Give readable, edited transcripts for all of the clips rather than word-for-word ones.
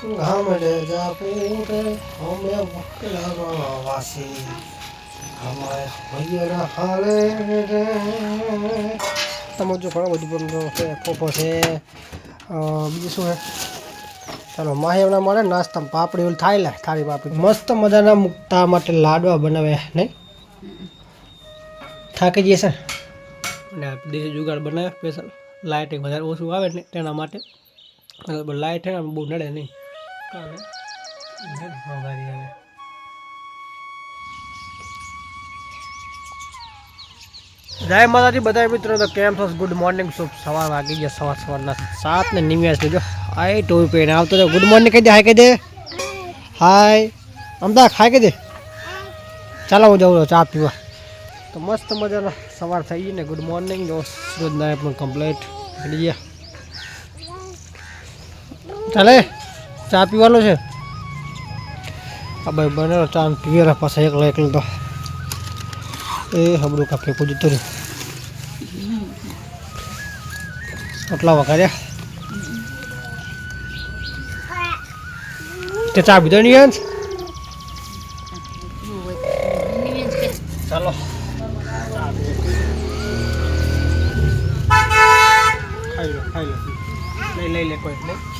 ગામડે જાપુરે અમે વકલામાં વાસી અમારે ભૈયા હાલે રે તમે જો ઘણું બધું પણ છે પોપો છે બીજું શું છે ચાલો માહી એમના મળે નાસ્તામાં પાપડી ઓલી થાય લે થાળી પાપડી મસ્ત મજાના મૂકતા માટે લાડવા બનાવે નહીં થાકી જઈએ છે ને દેશી જુગાડ બનાવે સ્પેશિયલ લાઇટિંગ વધારે ઓછું આવે ને તેના માટે લાઇટ છે ને બહુ નડે નહીં જય માતાજી બધા મિત્રો તો કેમ છો ગુડ મોર્નિંગ શુભ સવાર વાગી ગયા સવારના 7 ને 99 જો આય ટોપી પહેરીને આવતો તો ગુડ મોર્નિંગ કહી દે હાય કહી દે હાય અમદા ખાઈ કહી દે ચાલો હું જાઉં ચા પીવા તો મસ્ત મજાના સવાર થઈ ગઈ ને ગુડ મોર્નિંગ જો સૂરજના પણ કમ્પ્લીટ બની ગયા ચાલે ચા પીવાનો છે આ ભાઈ બને ચા પીવેલા પાછા એકલો તો એ હબડું કાપે કોઈ જતું રહ્યું આટલા વઘાર્યા તે ચા પીધો નહીં ચાલો ખાઈ લો લઈ લે કોઈ નહીં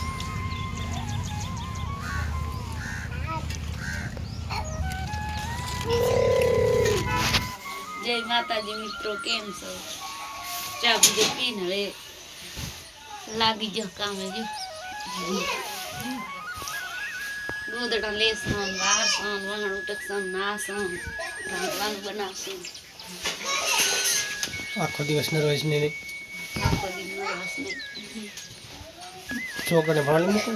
जय माताजी मित्रों केम छो चा बुझे पीन हवे लागी जो काम है जो दूधड़ा लेसन वारसन वहण उटकसन नासन रांधવાનું બનાવશું આખો દિવસ ને રોજ ને આખો દિવસ ને છોકરાને ભણાવી મૂકો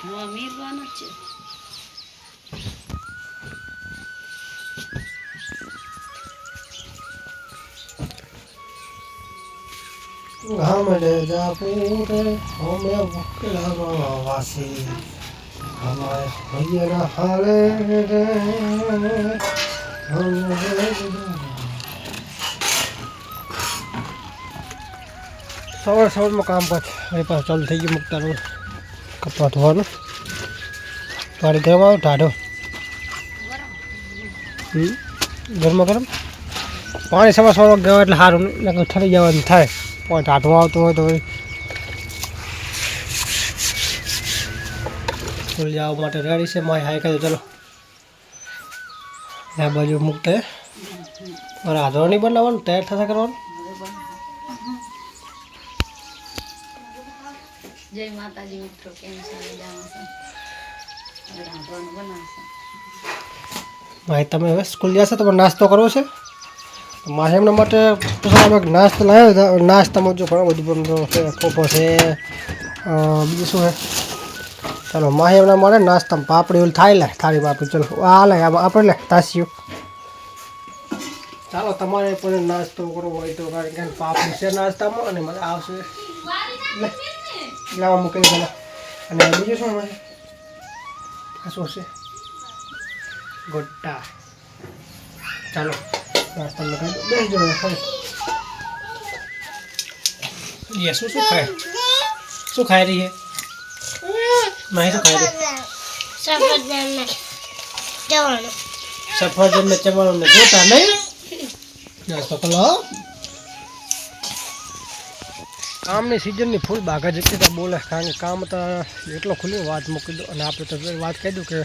હા મેરવાનો છે ગામડે જાપુરે અમે વકલામાં વાસી અમારે ભૈયા હાલે રે સવારમાં કામકાજ એ પાછું ચાલુ થઈ ગયું મૂકતાનું કપડાં ધોવાનું પાણી ગરમ આવે ટાઢો ગરમા ગરમ પાણી સવાર ગયો એટલે સારું ઠરી જવાનું થાય પણ ટાઢું આવતું હોય તો સ્કૂલ જવા માટે રેડી છે મારી હાઈ કહ્યું ચલો આ બાજુ મૂકતે રાધો નહીં બનાવવાનું તૈયાર થશે કરવાનું જય માતાજી મિત્રો કેમ છો મજામાં છો રાંધવાનું બનાવશું ભાઈ તમે હવે સ્કૂલ જશો તો નાસ્તો કરવો છે મારે એમના માટે નાસ્તો લાવ્યો હતા નાસ્તામાં જો ઘણું બધું પણ છે પોપો છે બીજું શું છે ચાલો માહી એમના મળે નાસ્તામાં પાપડી ઓલી થાય લે થાળી પાપડી ચલો આ લે આપણે લે તાસ્યું ચાલો તમારે પણ નાસ્તો કરવો હોય તો કારણ કે પાપડી છે નાસ્તામાં અને મને આવશે લાવવા મૂકી પેલા અને બીજું શું મળે આ શું છે ગોટા ચાલો નાસ્તા લગાવી દો બેસી જજો ખાઈ ये શું ખાય શું ખાઈ રહી है नहीं तो खाई रही सफरजन में चवल में गोटा नहीं नाश्तो करो કામની સિઝનની ફૂલ બાગા જતી તો બોલે કારણ કે કામ તો એટલો ખુલ્લું વાત મૂકી દો અને આપણે તો વાત કહી દઉં કે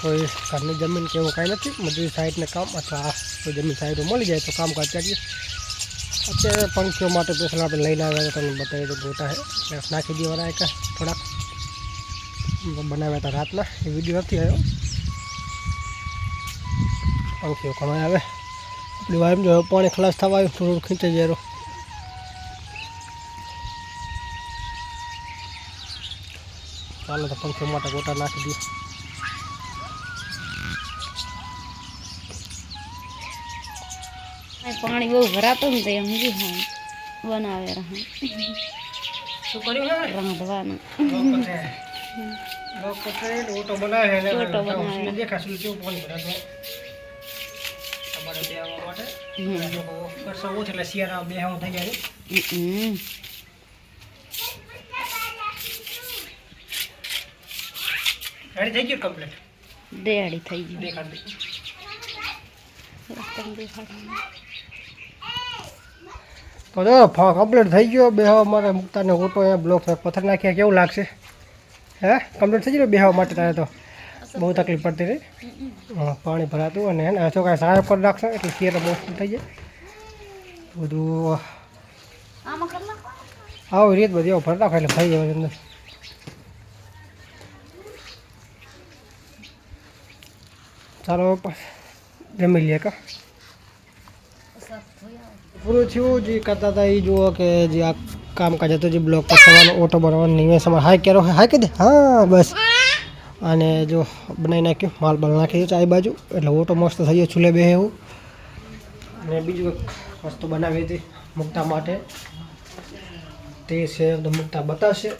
કોઈ ઘરની જમીન કે એવું કાંઈ નથી મજૂરી સાઈડને કામ અથવા કોઈ જમીન સાઈડો મળી જાય તો કામ કરતા જઈએ અત્યારે પંખીઓ માટે સ્પેશિયલ આપણે લઈને આવ્યા હતા તમને બતાવી દો ગોટા છે નાખી દેવાના એક થોડાક બનાવ્યા હતા રાતના એ વિડીયો નથી આવ્યો પંખીઓ કમાઈ આવે આપણી વાઈફ જો પાણી ખલાસ થવા આવ્યું થોડું ખીંચાઈ જાય ચાલો તો પંખીઓ માટે ગોટા નાખી દઈએ પાણી બહુ ભરાતું ને તો એમ બી હા બનાવે રહા શું કર્યું રાંધવાનું ઓટો બનાવે ઓટો બનાવે દેખાશું કેવું પાણી ભરાતું તમારે દેવા માટે વર્ષો ઓછું એટલે શિયાળા બે હું થઈ જાય રેડી થઈ ગયું કમ્પ્લીટ રેડી થઈ ગયું દેખાડ દે તમને દેખાડવાનું. તો જો કમ્પ્લીટ થઈ ગયો બેહવા મારે મુક્તાને ઓટો અહીંયા બ્લોક પથ્થર નાખ્યા કેવું લાગશે હે કમ્પ્લીટ થઈ ગયું બેહવા માટે તારે તો બહુ તકલીફ પડતી રહી હા પાણી ભરાતું અને હે ને જો કાંઈ સાહેબ પર નાખશો એટલે કેર મોસ્ટ થઈ જાય બધું આમાં કરી નાખો. આવી રીત બધી ભર નાખો એટલે થઈ જાય અંદર ચાલો જમી લઈએ કા પૂરું થયું જે કરતા હતા એ જુઓ કે જે આ કામકાજ હતું જે બ્લોક પર થવાનો ઓટો બનાવવાનો નિવેશ અમારે હાઈ કર્યો હાઈ કહી દે હા બસ અને જો બનાવી નાખ્યું માલ બાલ નાખી દીધું ચાય બાજુ એટલે ઓટો મસ્ત થઈ ગયો ચૂલે બે એવું અને બીજું એક વસ્તુ બનાવી હતી મુક્તા માટે તે છે તો મુક્તા બતાવશે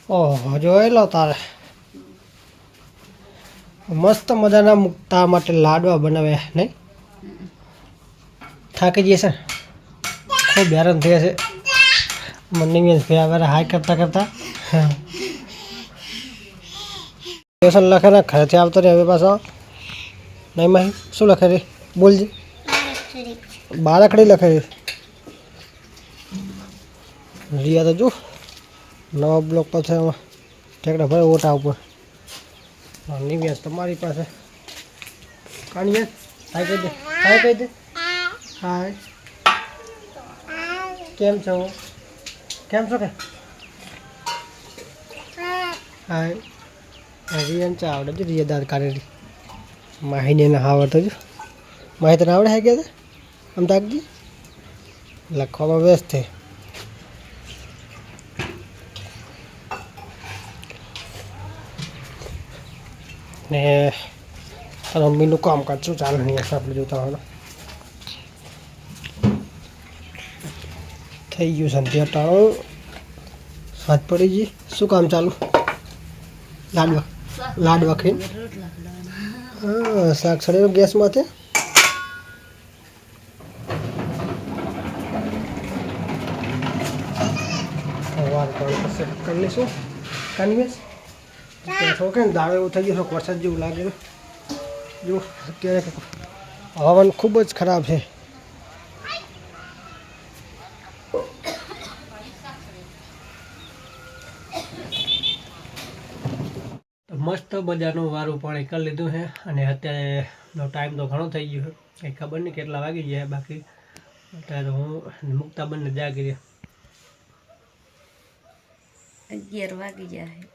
ઓહો જોઈ લો તારે મસ્ત મજાના મુક્તા માટે લાડવા બનાવ્યા નહીં થાકી જઈએ છે ને ખૂબ હેરાન થયા છે મને ભાઈ હાઈ કરતા કરતા લેસન લખે ને ઘરેથી આવતો રહે હવે પાછો નહીં માહી શું લખે રે બોલજી બાળકડી લખે રે રિયા તો જો નવા બ્લોક પર છે એમાં ઠેકડા ભરે ઓટા ઉપર નિવ્યાસ તમારી પાસે કાનિયા હાય કહી દે હાય કહી દે હાય કેમ છો કે હાય રિયાને ચા આવડે છે રિયા દાંત કાઢેલી માહીને એને આવડતો જો માહી તને આવડે હાઈ ગયા આમ તાકજી લખવામાં વ્યસ્ત છે ને મમ્મીનું કામકાજ શું ચાલે નહીં આપણે જોતા હોય થઈ ગયું સંધ્યા ટાળો સાત પડી ગઈ શું કામ ચાલુ લાડવા ખાઈ હા શાક સડેલો ગેસમાંથી વાર કરી લઈશું કાનવેસ થોડુંક ને દાળ એવું થઈ ગયું વરસાદ જેવું લાગે જો અત્યારે હવામાન ખૂબ જ ખરાબ છે મસ્ત મજાનું વારું પાણી કરી લીધું છે અને અત્યારેનો ટાઈમ તો ઘણો થઈ ગયો છે કંઈ ખબર નહીં કેટલા વાગી ગયા બાકી અત્યારે તો હું મુક્તા બંને જાગી રહ્યા 11 વાગી જાય.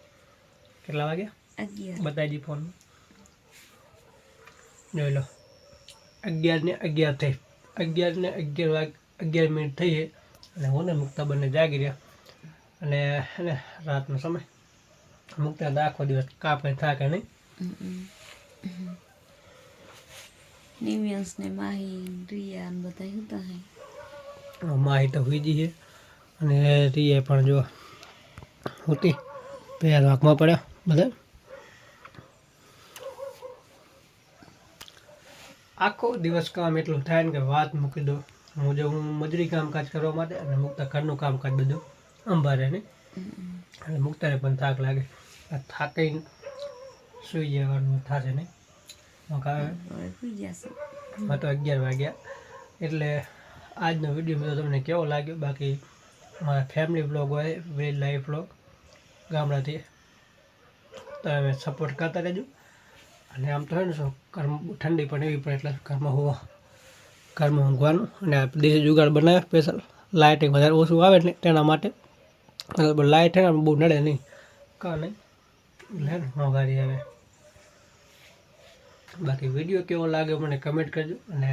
કેટલા વાગ્યા 11 બતાવી ફોન જોઈ લો 11:11 થઈ 11:11 મિનિટ થઈ છે અને હું ને મુક્તા બંને જાગી રહ્યા અને રાતનો સમય મુક્તા તો આખો દિવસ કાપે થાકે નહીં નિવ્યાસ ને માહી રિયા ને બધા હતા હે માહી તો હુઈ ગઈ છે અને રિયા પણ જો હોતી પહેલા વાંકમાં પડ્યા બધા આખો દિવસ કામ એટલું થાય ને કે વાત મૂકી દો હું મજૂરી કામકાજ કરવા માટે અને મુક્તા ઘરનું કામકાજ બધું અંબારે ને અને મુક્તાને પણ થાક લાગે થાકી સુઈ જવાનું થશે નહીં તો 11 વાગ્યા એટલે આજનો વિડીયો બધો તમને કેવો લાગ્યો બાકી મારા ફેમિલી બ્લોગ હોય વિલેજ લાઈફ બ્લોગ ગામડાથી તમે સપોર્ટ કરતા રહેજો અને આમ તો હોય ને શું ઠંડી પણ એવી પડે એટલે ઘરમાં ઊંઘવાનું અને દેશી જુગાડ બનાવે સ્પેશિયલ લાઇટિંગ વધારે ઓછું આવે ને તેના માટે લાઇટ છે ને બહુ નડે નહીં કાં નહીં એટલે મોંઘારી આવે બાકી વિડીયો કેવો લાગ્યો મને કમેન્ટ કરજો અને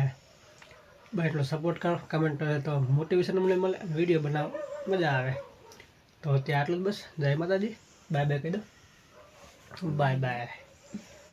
બસ એટલો સપોર્ટ કરો કમેન્ટ કરે તો મોટિવેશન મને મળે વિડીયો બનાવવા મજા આવે તો ત્યાં આટલું જ બસ જય માતાજી બાય બાય કહી દો બાય બાય